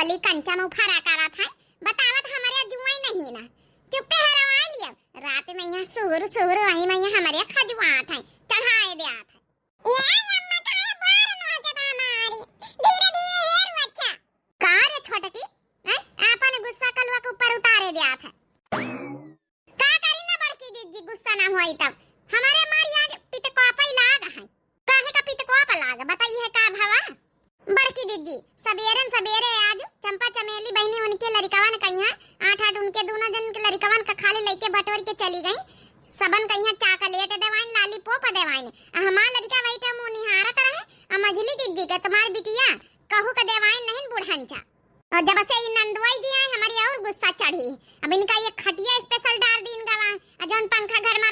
होली कंचा में उफारा करा था बतावत हमारे जुआई नहीं ना चुप्पे हरवा लिया रात में यहाँ सुहुर सुहुर वही में यहाँ हमारे खजुआ था चढ़ाए दे था ये अम्मा का बार नोचत हमारी धीरे धीरे हेर बच्चा का रे छोटकी हैं आपन गुस्सा कलवा के ऊपर उतारे दे था का करी ना बड़की दीदी गुस्सा ना होई तब हमारे मारी आज पितकोपा लाग है काहे का पितकोपा लाग बताइए का भावा बड़की दीदी सबेरन सबेरे आज चंपा चमेली बहनी उनके लड़कवन कहिया आठ उनके दोनों जन के लड़कवन का खाली लेके बटोर के चली गई सबन कहिया चॉकलेट देवाइन लॉलीपॉप देवाइन हमार लड़का बैठा मुंह निहारत रहे मझली दीदी के तुम्हार बिटिया कहू का देवाइन नहीं बुढ़नचा और जब से ये नंदवाई जी आए हमारी और गुस्सा चढ़ी अब इनका ये खटिया स्पेशल डाल दी इनका जौन पंखा घर